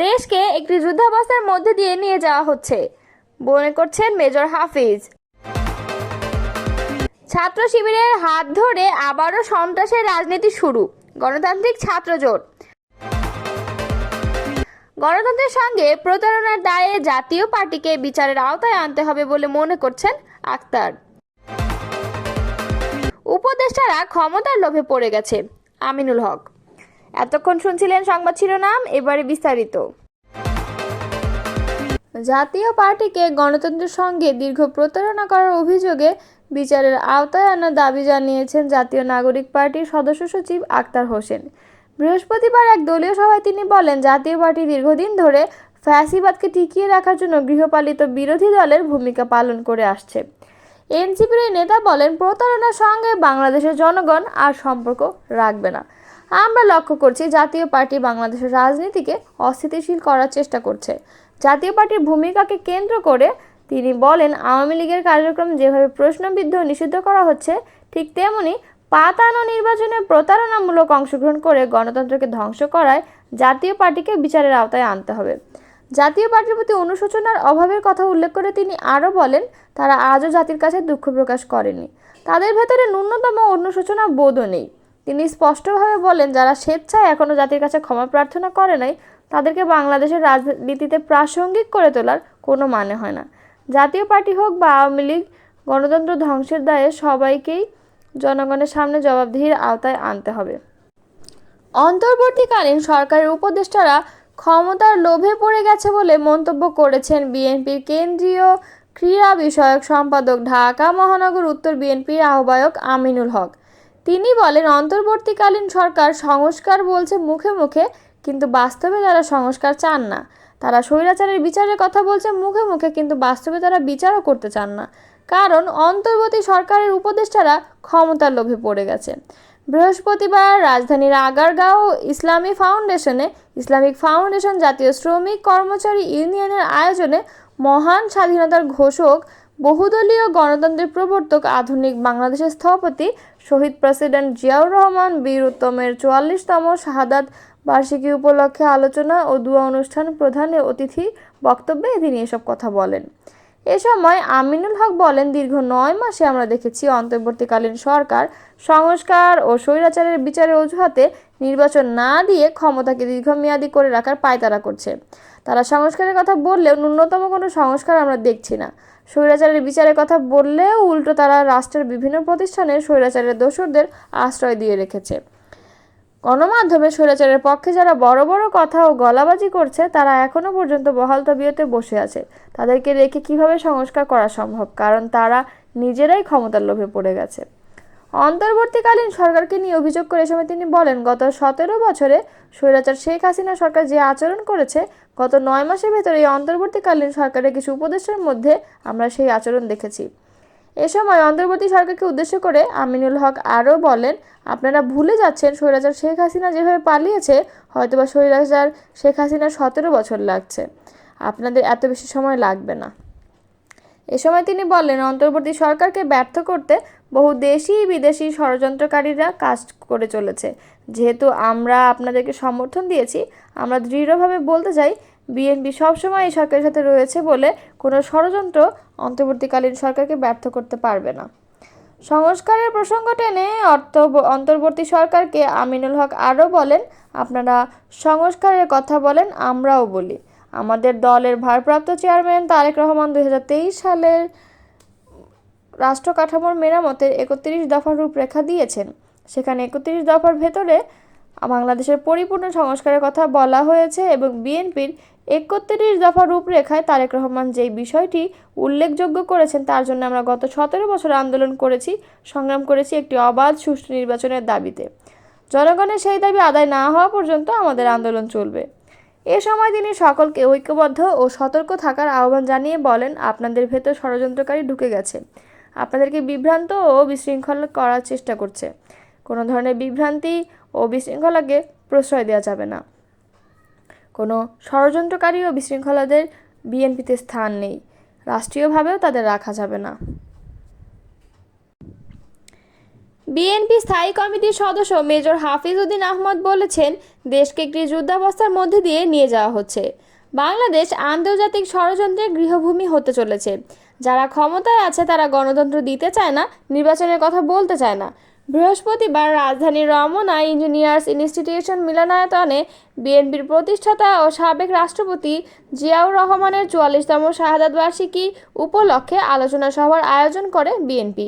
দেশকে একটি যুদ্ধাবস্থার মধ্যে দিয়ে নিয়ে যাওয়া হচ্ছে, মনে করছেন মেজর হাফিজ। ছাত্র শিবিরের হাত ধরে আবারও সন্ত্রাসের রাজনীতি শুরু, গণতান্ত্রিক ছাত্র জোট। গণতন্ত্রের সঙ্গে প্রতারণার দায়ে জাতীয় পার্টিকে বিচারের আওতায় আনতে হবে বলে মনে করছেন আক্তার। উপদেষ্টারা ক্ষমতার লোভে পড়ে গেছে, আমিনুল হক। এতক্ষণ শুনছিলেন সংবাদ শিরোনাম, এবারে বিস্তারিত। জাতীয় পার্টিকে গণতন্ত্রের সঙ্গে দীর্ঘ প্রতারণা করার অভিযোগে বিচারের আওতায় আনার দাবি জানিয়েছেন জাতীয় নাগরিক পার্টির সদস্য সচিব আক্তার হোসেন। বৃহস্পতিবার এক দলীয় সভায় তিনি বলেন, জাতীয় পার্টি দীর্ঘদিন ধরে ফ্যাসিবাদকে টিকিয়ে রাখার জন্য গৃহপালিত বিরোধী দলের ভূমিকা পালন করে আসছে। এনসিপির এই নেতা বলেন, প্রতারণার সঙ্গে বাংলাদেশের জনগণ আর সম্পর্ক রাখবে না। আমরা লক্ষ্য করছি জাতীয় পার্টি বাংলাদেশের রাজনীতিকে অস্থিতিশীল করার চেষ্টা করছে। জাতীয় পার্টির ভূমিকাকে কেন্দ্র করে তিনি বলেন, আওয়ামী লীগের কার্যক্রম যেভাবে প্রশ্নবিদ্ধ নিষিদ্ধ করা হচ্ছে, ঠিক তেমনি পাতানো নির্বাচনে প্রতারণামূলক অংশগ্রহণ করে গণতন্ত্রকে ধ্বংস করায় জাতীয় পার্টিকে বিচারের আওতায় আনতে হবে। জাতীয় পার্টির প্রতি অনুশোচনার অভাবের কথা উল্লেখ করে তিনি আরও বলেন, তারা আজও জাতির কাছে দুঃখ প্রকাশ করেনি, তাদের ভেতরে ন্যূনতম অনুশোচনা বোধও নেই। তিনি স্পষ্টভাবে বলেন, যারা স্বেচ্ছায় এখনও জাতির কাছে ক্ষমা প্রার্থনা করে নাই, তাদেরকে বাংলাদেশের রাজনীতিতে প্রাসঙ্গিক করে তোলার কোনো মানে হয় না। জাতীয় পার্টি হোক বা আওয়ামী লীগ, গণতন্ত্র ধ্বংসের দায়ে সবাইকেই জনগণের সামনে জবাবদিহির আওতায় আনতে হবে। অন্তর্বর্তীকালীন সরকারের উপদেষ্টারা ক্ষমতার লোভে পড়ে গেছে বলে মন্তব্য করেছেন বিএনপির কেন্দ্রীয় ক্রীড়া বিষয়ক সম্পাদক, ঢাকা মহানগর উত্তর বিএনপির আহ্বায়ক আমিনুল হক। তিনি বলেন, অন্তর্বর্তীকালীন সরকার সংস্কার বলছে মুখে মুখে, কিন্তু বাস্তবে তারা সংস্কার চান না। তারা স্বৈরাচারের বিচারের কথা বলছে মুখে মুখে, কিন্তু বাস্তবে তারা বিচারও করতে চান না, কারণ অন্তর্বর্তী সরকারের উপদেষ্টারা ক্ষমতার লোভে পড়ে গেছে। বৃহস্পতিবার রাজধানীর আগারগাঁও ইসলামিক ফাউন্ডেশন জাতীয় শ্রমিক কর্মচারী ইউনিয়নের আয়োজনে মহান স্বাধীনতার ঘোষক, বহুদলীয় গণতন্ত্রের প্রবর্তক, আধুনিক বাংলাদেশের স্থপতি, শহীদ প্রেসিডেন্ট জিয়াউর রহমান বীর উত্তমের ৪৪তম শাহাদাত বার্ষিকী উপলক্ষে আলোচনা ও দুয়া অনুষ্ঠান প্রধান অতিথি বক্তব্যে তিনি এসব কথা বলেন। এ সময় আমিনুল হক বলেন, দীর্ঘ ৯ মাসে আমরা দেখেছি অন্তর্বর্তীকালীন সরকার সংস্কার ও স্বৈরাচারের বিচারের অজুহাতে নির্বাচন না দিয়ে ক্ষমতাকে দীর্ঘমেয়াদী করে রাখার পায়তারা করছে। তারা সংস্কারের কথা বললেও ন্যূনতম কোনো সংস্কার আমরা দেখছি না। স্বৈরাচারের বিচারের কথা বললেও উল্টো তারা রাষ্ট্রের বিভিন্ন প্রতিষ্ঠানে স্বৈরাচারের দোসরদের আশ্রয় দিয়ে রেখেছে। গণমাধ্যমে স্বৈরাচারের পক্ষে যারা বড় বড় কথা ও গলাবাজি করছে, তারা এখনও পর্যন্ত বহাল তবিয়তে বসে আছে। তাদেরকে রেখে কিভাবে সংস্কার করা সম্ভব, কারণ তারা নিজেরাই ক্ষমতার লোভে পড়ে গেছে। অন্তর্বর্তীকালীন সরকারকে নিয়ে অভিযোগ করে এ সময় তিনি বলেন, গত ১৭ বছরে স্বৈরাচার শেখ হাসিনা সরকার যে আচরণ করেছে, গত ৯ মাসের ভেতরে এই অন্তর্বর্তীকালীন সরকারের কিছু উপদেষ্টার মধ্যে আমরা সেই আচরণ দেখেছি। এ সময় অন্তর্বর্তী সরকারকে উদ্দেশ্য করে আমিনুল হক আরও বলেন, আপনারা ভুলে যাচ্ছেন স্বৈরাচার শেখ হাসিনা যেভাবে পালিয়েছে, হয়তোবা স্বৈরাচার শেখ হাসিনার ১৭ বছর লাগছে, আপনাদের এত বেশি সময় লাগবে না। এ সময় তিনি বলেন, অন্তর্বর্তী সরকারকে ব্যর্থ করতে বহু দেশি বিদেশি ষড়যন্ত্রকারীরা কাজ করে চলেছে। যেহেতু আমরা আপনাদেরকে সমর্থন দিয়েছি, আমরা দৃঢ়ভাবে বলতে চাই, বিএনপি সবসময় এই সরকারের সাথে রয়েছে বলে কোনো ষড়যন্ত্র অন্তর্বর্তীকালীন সরকারকে ব্যর্থ করতে পারবে না। সংস্কারের প্রসঙ্গ টেনে অন্তর্বর্তী সরকারকে আমিনুল হক আরও বলেন, আপনারা সংস্কারের কথা বলেন, আমরাও বলি। আমাদের দলের ভারপ্রাপ্ত চেয়ারম্যান তারেক রহমান ২০২৩ সালের রাষ্ট্র কাঠামোর মেরামতের ৩১ দফার রূপরেখা দিয়েছেন। সেখানে ৩১ দফার ভেতরে বাংলাদেশের পরিপূর্ণ সংস্কারের কথা বলা হয়েছে এবং বিএনপির ৩১ দফা রূপরেখায় তারেক রহমান যেই বিষয়টি উল্লেখযোগ্য করেছেন, তার জন্য আমরা গত ১৭ বছর আন্দোলন করেছি, সংগ্রাম করেছি একটি অবাধ সুষ্ঠু নির্বাচনের দাবিতে। জনগণের সেই দাবি আদায় না হওয়া পর্যন্ত আমাদের আন্দোলন চলবে। এ সময় তিনি সকলকে ঐক্যবদ্ধ ও সতর্ক থাকার আহ্বান জানিয়ে বলেন, আপনাদের ভেতর ষড়যন্ত্রকারী ঢুকে গেছে, আপনাদেরকে বিভ্রান্ত ও বিশৃঙ্খল করার চেষ্টা করছে। কোনো ধরনের বিভ্রান্তি ও বিশৃঙ্খলাকে প্রশ্রয় দেওয়া যাবে না। কোনো ষড়যন্ত্রকারী ও বিশৃঙ্খলাদের বিএনপিতে স্থান নেই, রাষ্ট্রীয়ভাবেও তাদের রাখা যাবে না। বিএনপি স্থায়ী কমিটির সদস্য মেজর হাফিজ উদ্দিন আহমদ বলেছেন, দেশকে একটি যুদ্ধাবস্থার মধ্যে দিয়ে নিয়ে যাওয়া হচ্ছে। বাংলাদেশ আন্তর্জাতিক ষড়যন্ত্রের গৃহভূমি হতে চলেছে। যারা ক্ষমতায় আছে তারা গণতন্ত্র দিতে চায় না, নির্বাচনের কথা বলতে চায় না। বৃহস্পতিবার রাজধানীর রমনা ইঞ্জিনিয়ার্স ইনস্টিটিউশন মিলনায়তনে বিএনপির প্রতিষ্ঠাতা ও সাবেক রাষ্ট্রপতি জিয়াউর রহমানের ৪৪তম শাহাদাত বার্ষিকী উপলক্ষে আলোচনা সভার আয়োজন করে বিএনপি।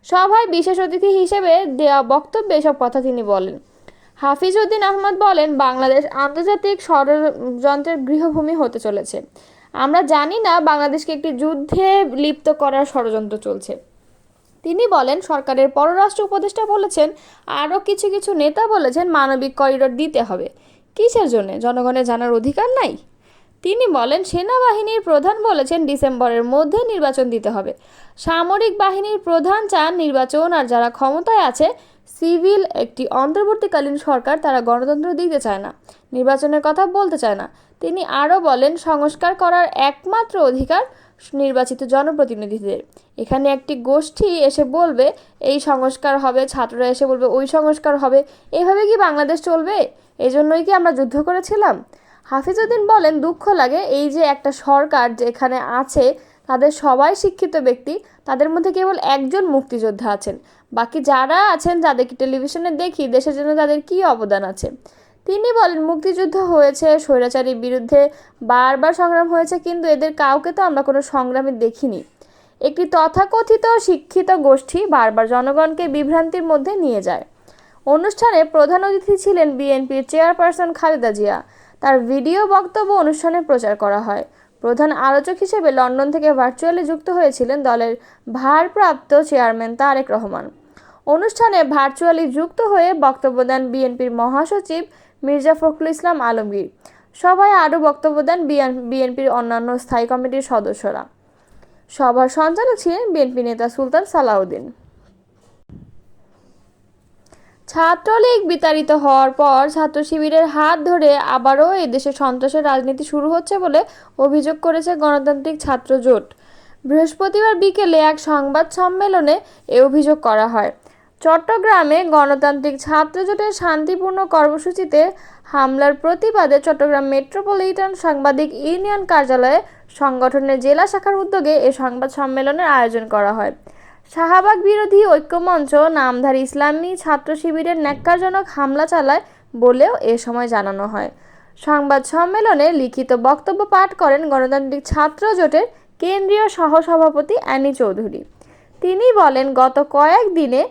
সভায় বিশেষ অতিথি হিসেবে দেওয়া বক্তব্যে এসব কথা তিনি বলেন। হাফিজ উদ্দিন আহমদ বলেন, বাংলাদেশ আন্তর্জাতিক ষড়যন্ত্রের গৃহভূমি হতে চলেছে। আমরা জানি না বাংলাদেশকে একটি যুদ্ধে লিপ্ত করার ষড়যন্ত্র চলছে। তিনি বলেন, সরকারের পররাষ্ট্র উপদেষ্টা বলেছেন, আরও কিছু নেতা বলেছেন মানবিক করিডোর দিতে হবে। কিসের জন্য? জনগণের জানার অধিকার নাই? তিনি বলেন, সেনাবাহিনীর প্রধান বলেছেন ডিসেম্বরের মধ্যে নির্বাচন দিতে হবে। সামরিক বাহিনীর প্রধান চান নির্বাচন, আর যারা ক্ষমতায় আছে সিভিল একটি অন্তর্বর্তীকালীন সরকার, তারা গণতন্ত্র দিতে চায় না, নির্বাচনের কথা বলতে চায় না। তিনি আরও বলেন, সংস্কার করার একমাত্র অধিকার নির্বাচিত জনপ্রতিনিধিদের। এখানে একটি গোষ্ঠী এসে বলবে এই সংস্কার হবে, ছাত্ররা এসে বলবে ওই সংস্কার হবে। এভাবে কি বাংলাদেশ চলবে? এজন্যই কি আমরা যুদ্ধ করেছিলাম? হাফিজউদ্দিন বলেন, দুঃখ লাগে এই যে একটা সরকার যেখানে আছে তাদের সবাই শিক্ষিত ব্যক্তি, তাদের মধ্যে কেবল একজন মুক্তিযোদ্ধা আছেন। বাকি যারা আছেন, যাদেরকে টেলিভিশনে দেখি, দেশের জন্য তাদের কী অবদান আছে? তিনি বলেন, মুক্তিযুদ্ধ হয়েছে, স্বৈরাচারীর বিরুদ্ধে বারবার সংগ্রাম হয়েছে, কিন্তু এদের কাউকে তো আমরা কোনো সংগ্রামে দেখিনি। একটি তথাকথিত শিক্ষিত গোষ্ঠী বারবার জনগণকে বিভ্রান্তির মধ্যে নিয়ে যায়। অনুষ্ঠানে প্রধান অতিথি ছিলেন বিএনপির চেয়ারপারসন খালেদা জিয়া। তার ভিডিও বক্তব্য অনুষ্ঠানে প্রচার করা হয়। প্রধান আলোচক হিসেবে লন্ডন থেকে ভার্চুয়ালি যুক্ত হয়েছিলেন দলের ভারপ্রাপ্ত চেয়ারম্যান তারেক রহমান। অনুষ্ঠানে ভার্চুয়ালি যুক্ত হয়ে বক্তব্য দেন বিএনপির মহাসচিব মির্জা ফখরুল ইসলাম আলমগীর। সভায় আরও বক্তব্য দেন বিএনপির অন্যান্য স্থায়ী কমিটির সদস্যরা। সভার সঞ্চালক ছিলেন বিএনপি নেতা সুলতান সালাউদ্দিন। ছাত্রলীগ বিতাড়িত হওয়ার পর ছাত্র শিবিরের হাত ধরে আবারও এদেশে সন্ত্রাসের রাজনীতি শুরু হচ্ছে বলে অভিযোগ করেছে গণতান্ত্রিক ছাত্র জোট। বৃহস্পতিবার বিকেলে এক সংবাদ সম্মেলনে এ অভিযোগ করা হয়। চট্টগ্রামে গণতান্ত্রিক ছাত্র জোটের শান্তিপূর্ণ কর্মসূচিতে হামলার প্রতিবাদে চট্টগ্রাম মেট্রোপলিটন সাংবাদিক ইউনিয়ন কার্যালয়ে সংগঠনের জেলা শাখার উদ্যোগে এ সংবাদ সম্মেলনের আয়োজন করা হয়। শাহবাগ বিরোধী ঐক্যমঞ্চ নামধারী ইসলামী ছাত্র শিবিরের ন্যাক্কারজনক হামলা চালায় বলেও এ সময় জানানো হয়। সংবাদ সম্মেলনে লিখিত বক্তব্য পাঠ করেন গণতান্ত্রিক ছাত্র জোটের কেন্দ্রীয় সহসভাপতি অ্যানি চৌধুরী। তিনি বলেন, গত কয়েকদিনে